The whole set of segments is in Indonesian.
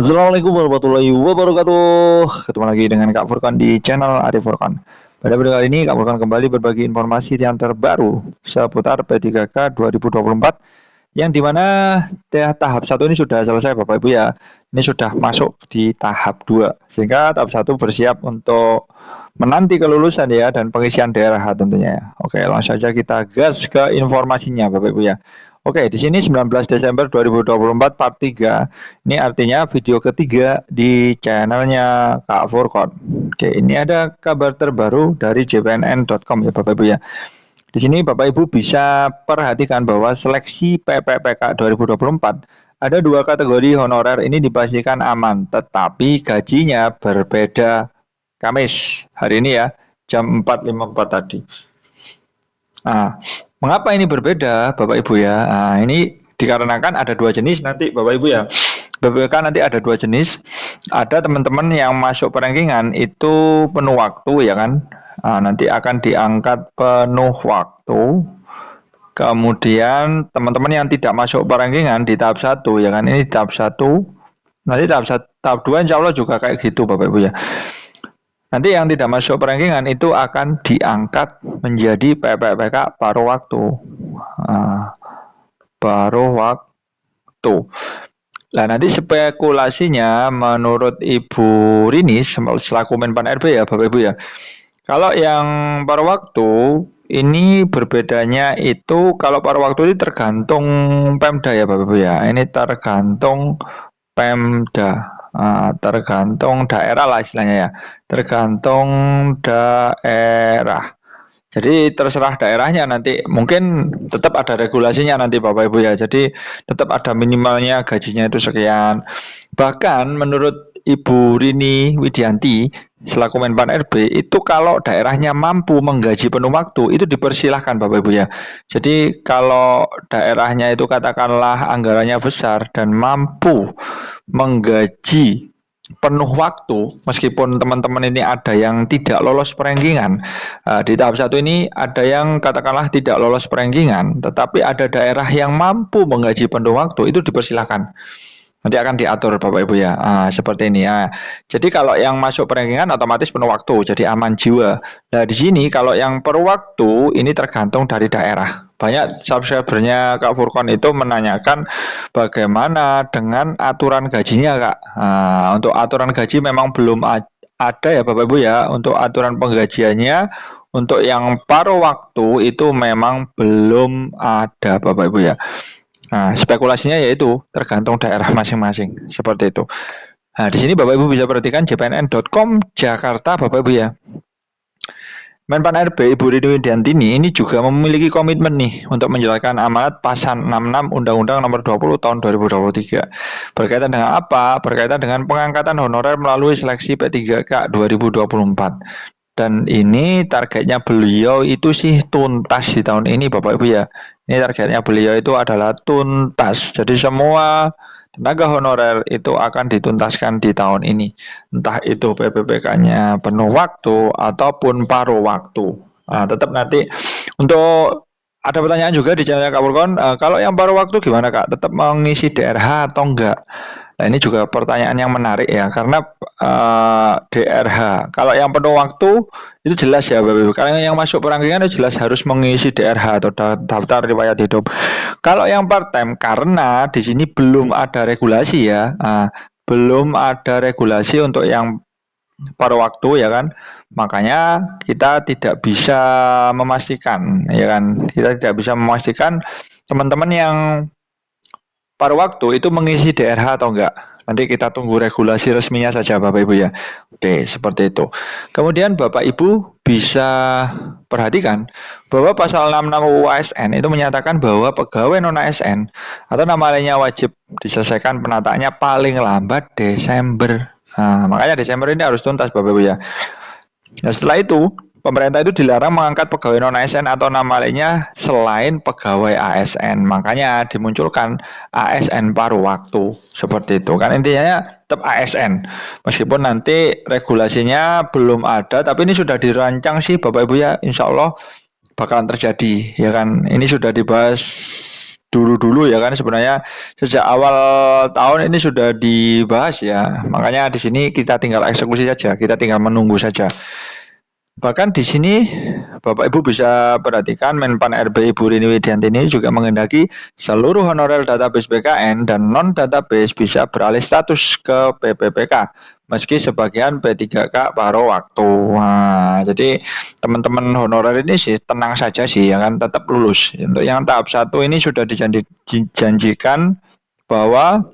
Assalamualaikum warahmatullahi wabarakatuh. Ketemu lagi dengan Kak Furkan di channel Arif Furkan. Pada video kali ini Kak Furkan kembali berbagi informasi yang terbaru seputar P3K 2024 yang dimana tahap 1 ini sudah selesai Bapak Ibu ya. Ini sudah masuk di tahap 2 sehingga tahap 1 bersiap untuk menanti kelulusan ya dan pengisian daerah tentunya. Oke, langsung saja kita gas ke informasinya Bapak Ibu ya. Oke, di sini 19 Desember 2024 part 3. Ini artinya video ketiga di channelnya Kak Furkon. Oke, ini ada kabar terbaru dari jpnn.com ya Bapak Ibu ya. Di sini Bapak Ibu bisa perhatikan bahwa seleksi PPPK 2024 ada 2 kategori honorer ini dipastikan aman, tetapi gajinya berbeda. Kamis hari ini ya, jam 4.54 tadi. Nah, mengapa ini berbeda, Bapak Ibu ya? Nah, ini dikarenakan ada 2 jenis nanti, Bapak Ibu ya. BPK nanti ada 2 jenis. Ada teman-teman yang masuk perankingan itu penuh waktu ya kan. Nah, nanti akan diangkat penuh waktu. Kemudian teman-teman yang tidak masuk perankingan di tahap 1 ya kan. Ini tahap 1. Nanti tahap 2 insya Allah juga kayak gitu Bapak Ibu ya. Nanti yang tidak masuk perankingan itu akan diangkat menjadi PPPK paruh waktu. Paruh waktu. Nah, nanti spekulasinya menurut Ibu Rini selaku Menpan RB ya Bapak Ibu ya. Kalau yang paruh waktu ini berbedanya itu kalau paruh waktu ini tergantung Pemda ya Bapak Ibu ya. Ini tergantung Pemda. Tergantung daerah lah istilahnya ya. Tergantung daerah. Jadi terserah daerahnya nanti, mungkin tetap ada regulasinya nanti Bapak Ibu ya. Jadi tetap ada minimalnya gajinya itu sekian. Bahkan menurut Ibu Rini Widianti selaku Menpan RB itu kalau daerahnya mampu menggaji penuh waktu itu dipersilahkan Bapak Ibu ya. Jadi kalau daerahnya itu katakanlah anggarannya besar dan mampu menggaji penuh waktu, meskipun teman-teman ini ada yang tidak lolos perankingan. Di tahap 1 ini ada yang katakanlah tidak lolos perankingan, tetapi ada daerah yang mampu menggaji penuh waktu, itu dipersilahkan. Nanti akan diatur Bapak Ibu ya. Seperti ini ya. Jadi kalau yang masuk perankingan otomatis penuh waktu, jadi aman jiwa. Nah, di sini kalau yang per waktu ini tergantung dari daerah. Banyak subscribernya Kak Furkon itu menanyakan bagaimana dengan aturan gajinya Kak. Untuk aturan gaji memang belum ada ya Bapak Ibu ya. Untuk aturan penggajiannya untuk yang paruh waktu itu memang belum ada Bapak Ibu ya. Nah, spekulasinya yaitu tergantung daerah masing-masing, seperti itu. Nah, di sini Bapak Ibu bisa perhatikan jpnn.com Jakarta Bapak Ibu ya. Menpan RB Ibu Rini Widiantini ini juga memiliki komitmen nih untuk menjalankan amanat pasal 66 Undang-Undang Nomor 20 Tahun 2023. Berkaitan dengan apa? Berkaitan dengan pengangkatan honorer melalui seleksi P3K 2024. Dan ini targetnya beliau itu sih tuntas di tahun ini Bapak Ibu ya. Ini targetnya beliau itu adalah tuntas. Jadi semua tenaga honorer itu akan dituntaskan di tahun ini. Entah itu PPPK-nya penuh waktu ataupun paruh waktu. Tetap nanti untuk ada pertanyaan juga di channel Kak Furkon, kalau yang paruh waktu gimana Kak? Tetap mengisi DRH atau enggak? Nah, ini juga pertanyaan yang menarik ya, karena DRH. Kalau yang penuh waktu itu jelas ya Bapak Ibu. Kalau yang masuk perangkingan itu jelas harus mengisi DRH atau daftar riwayat hidup. Kalau yang part time karena di sini belum ada regulasi ya. Belum ada regulasi untuk yang paruh waktu ya kan. Makanya kita tidak bisa memastikan ya kan. Kita tidak bisa memastikan teman-teman yang paruh waktu itu mengisi DRH atau enggak. Nanti kita tunggu regulasi resminya saja Bapak Ibu ya. Oke, seperti itu. Kemudian Bapak Ibu bisa perhatikan bahwa pasal 66 UU ASN itu menyatakan bahwa pegawai non ASN atau nama lainnya wajib diselesaikan penataannya paling lambat Desember. Nah, makanya Desember ini harus tuntas Bapak Ibu ya. Nah, setelah itu pemerintah itu dilarang mengangkat pegawai non-ASN atau nama lainnya selain pegawai ASN. Makanya dimunculkan ASN paruh waktu. Seperti itu. Kan intinya tetap ASN. Meskipun nanti regulasinya belum ada, tapi ini sudah dirancang sih Bapak Ibu ya. Insya Allah bakalan terjadi. Ya kan, ini sudah dibahas dulu-dulu ya kan, sebenarnya sejak awal tahun ini sudah dibahas ya. Makanya di sini kita tinggal eksekusi saja, kita tinggal menunggu saja. Bahkan di sini Bapak Ibu bisa perhatikan Menpan RB Ibu Rini Widianti ini juga menghendaki seluruh honorer database BKN dan non database bisa beralih status ke PPPK meski sebagian P3K paruh waktu. Nah, jadi teman-teman honorer ini sih tenang saja sih ya kan, tetap lulus. Untuk yang tahap 1 ini sudah dijanjikan bahwa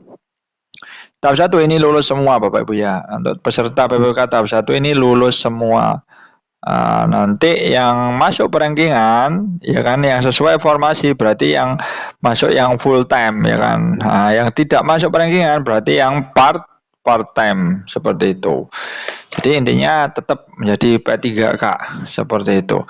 tahap 1 ini lulus semua Bapak Ibu ya. Untuk peserta PPPK tahap 1 ini lulus semua. Nanti yang masuk perankingan ya kan, yang sesuai formasi berarti yang masuk yang full time ya kan. Yang tidak masuk perankingan berarti yang part time seperti itu. Jadi intinya tetap menjadi P3K seperti itu.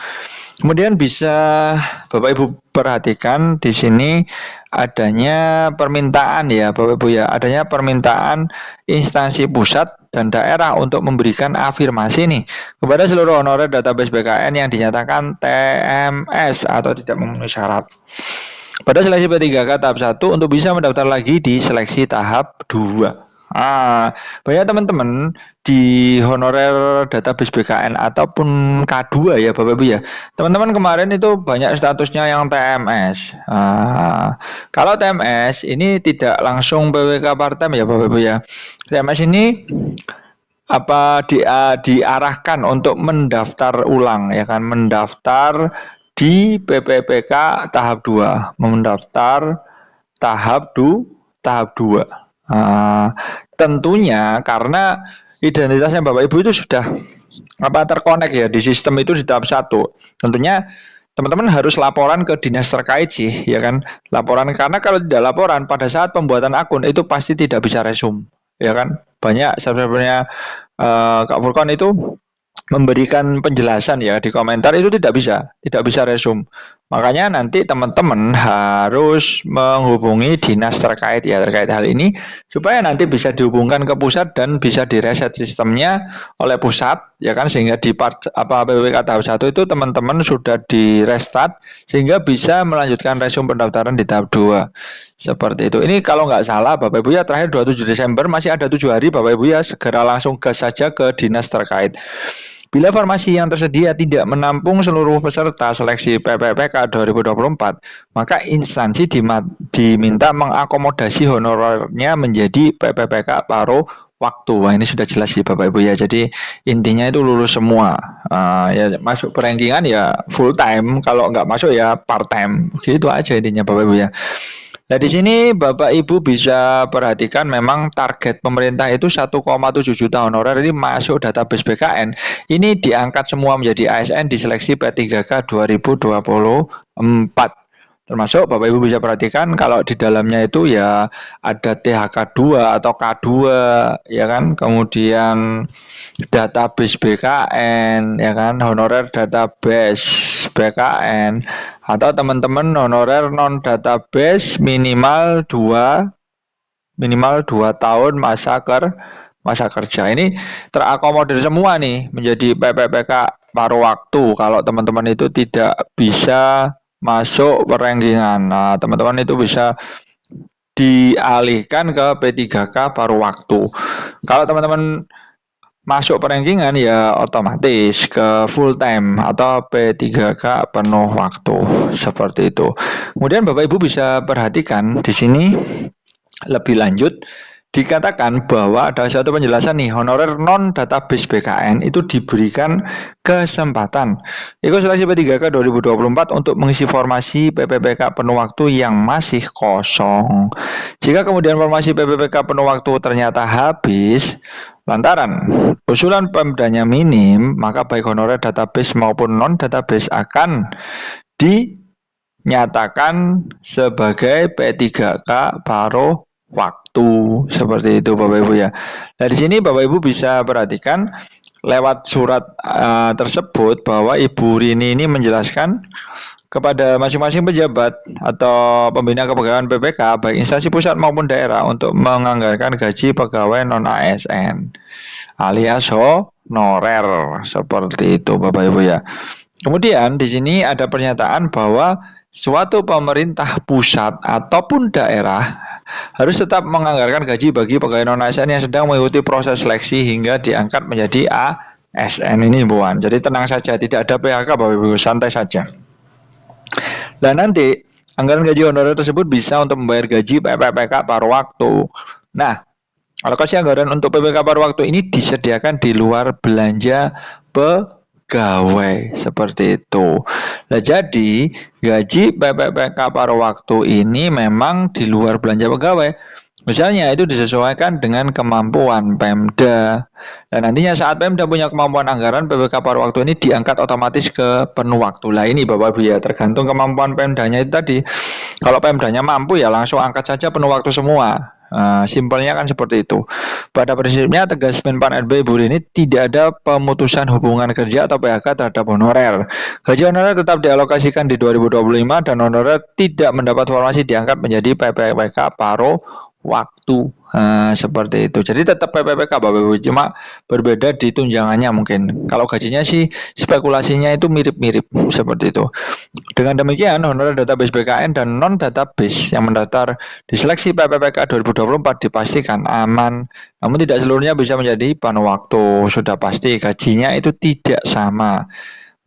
Kemudian bisa Bapak Ibu perhatikan di sini adanya permintaan ya Bapak Ibu ya, adanya permintaan instansi pusat dan daerah untuk memberikan afirmasi nih kepada seluruh honorer database BKN yang dinyatakan TMS atau tidak memenuhi syarat pada seleksi P3K tahap 1 untuk bisa mendaftar lagi di seleksi tahap 2. Banyak teman-teman di honorer database BKN ataupun K2 ya Bapak Ibu ya. Teman-teman kemarin itu banyak statusnya yang TMS. Kalau TMS ini tidak langsung PPK part-time ya Bapak Ibu ya. TMS ini diarahkan untuk mendaftar ulang ya kan, mendaftar di PPPK tahap 2, mendaftar tahap 2. Tentunya karena identitasnya Bapak Ibu itu sudah terkonek ya di sistem itu di tahap 1. Tentunya teman-teman harus laporan ke dinas terkait sih ya kan. Laporan, karena kalau tidak laporan pada saat pembuatan akun itu pasti tidak bisa resume ya kan. Banyak sebenarnya Kak Furkon itu memberikan penjelasan ya di komentar itu tidak bisa resume. Makanya nanti teman-teman harus menghubungi dinas terkait ya terkait hal ini supaya nanti bisa dihubungkan ke pusat dan bisa direset sistemnya oleh pusat ya kan, sehingga di PPK tahap 1 itu teman-teman sudah di restart sehingga bisa melanjutkan resume pendaftaran di tahap 2. Seperti itu. Ini kalau nggak salah Bapak Ibu ya, terakhir 27 Desember, masih ada 7 hari Bapak Ibu ya, segera langsung gas saja ke dinas terkait. Bila formasi yang tersedia tidak menampung seluruh peserta seleksi PPPK 2024, maka instansi diminta mengakomodasi honorernya menjadi PPPK paruh waktu. Wah, ini sudah jelas sih Bapak Ibu ya. Jadi intinya itu lulus semua. Ya masuk perankingan ya full time, kalau nggak masuk ya part time. Gitu aja intinya Bapak Ibu ya. Nah, di sini Bapak Ibu bisa perhatikan memang target pemerintah itu 1,7 juta honorer ini masuk database BKN. Ini diangkat semua menjadi ASN di seleksi P3K 2024. Termasuk Bapak Ibu bisa perhatikan kalau di dalamnya itu ya ada THK 2 atau K2 ya kan, kemudian database BKN ya kan, honorer database BKN, atau teman-teman honorer non database minimal 2 tahun masa kerja. Ini terakomodir semua nih menjadi PPPK paruh waktu kalau teman-teman itu tidak bisa masuk perankingan. Nah, teman-teman itu bisa dialihkan ke P3K paruh waktu. Kalau teman-teman masuk perankingan ya otomatis ke full time atau P3K penuh waktu seperti itu. Kemudian Bapak Ibu bisa perhatikan di sini lebih lanjut dikatakan bahwa ada satu penjelasan nih, honorer non database BKN itu diberikan kesempatan ikut seleksi P3K 2024 untuk mengisi formasi PPPK penuh waktu yang masih kosong. Jika kemudian formasi PPPK penuh waktu ternyata habis lantaran usulan Pemdanya minim, maka baik honorer database maupun non database akan dinyatakan sebagai P3K paruh waktu. Seperti itu Bapak Ibu ya. Nah, di sini Bapak Ibu bisa perhatikan lewat surat tersebut bahwa Ibu Rini ini menjelaskan kepada masing-masing pejabat atau pembina kepegawaian PPK baik instansi pusat maupun daerah untuk menganggarkan gaji pegawai non ASN alias honorer. Seperti itu Bapak Ibu ya. Kemudian di sini ada pernyataan bahwa suatu pemerintah pusat ataupun daerah harus tetap menganggarkan gaji bagi pegawai non-ASN yang sedang mengikuti proses seleksi hingga diangkat menjadi ASN ini, Buan. Jadi tenang saja, tidak ada PHK, Bapak Ibu, santai saja. Nah, nanti anggaran gaji honorer tersebut bisa untuk membayar gaji PPK paruh waktu. Nah, alokasi anggaran untuk PPK paruh waktu ini disediakan di luar belanja pegawai seperti itu. Nah, jadi gaji PPK paruh waktu ini memang di luar belanja pegawai. Misalnya itu disesuaikan dengan kemampuan Pemda. Dan nantinya saat Pemda punya kemampuan anggaran, PPK paruh waktu ini diangkat otomatis ke penuh waktu. Lah ini Bapak Ibu ya, tergantung kemampuan Pemdanya itu tadi. Kalau Pemdanya mampu ya langsung angkat saja penuh waktu semua. Simpelnya kan seperti itu. Pada prinsipnya tegas Menpan RB Ibu Rini tidak ada pemutusan hubungan kerja atau PHK terhadap honorer. Gaji honorer tetap dialokasikan di 2025 dan honorer tidak mendapat formasi diangkat menjadi PPK paruh waktu. Seperti itu. Jadi tetap PPK Bapak Ibu, cuma berbeda di tunjangannya mungkin. Kalau gajinya sih spekulasinya itu mirip-mirip seperti itu. Dengan demikian, honorer database BKN dan non-database yang mendaftar di seleksi PPK 2024 dipastikan aman. Namun tidak seluruhnya bisa menjadi paruh waktu. Sudah pasti gajinya itu tidak sama.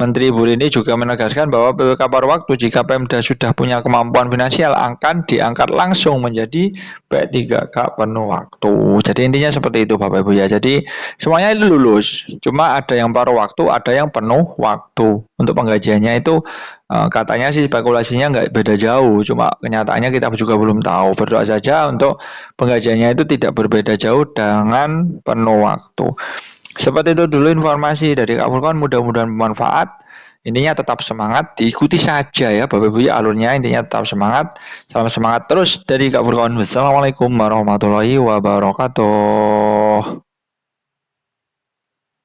Menteri Ibu Rini juga menegaskan bahwa PPK paruh waktu jika Pemda sudah punya kemampuan finansial akan diangkat langsung menjadi P3K penuh waktu. Jadi intinya seperti itu Bapak Ibu ya. Jadi semuanya itu lulus. Cuma ada yang paruh waktu, ada yang penuh waktu. Untuk penggajiannya itu katanya sih spekulasinya nggak beda jauh. Cuma kenyataannya kita juga belum tahu. Berdoa saja untuk penggajiannya itu tidak berbeda jauh dengan penuh waktu. Seperti itu dulu informasi dari Kak Furqan, mudah-mudahan bermanfaat. Intinya tetap semangat, diikuti saja ya Bapak Ibu ya alurnya, intinya tetap semangat. Salam semangat terus dari Kak Furqan. Wassalamualaikum warahmatullahi wabarakatuh.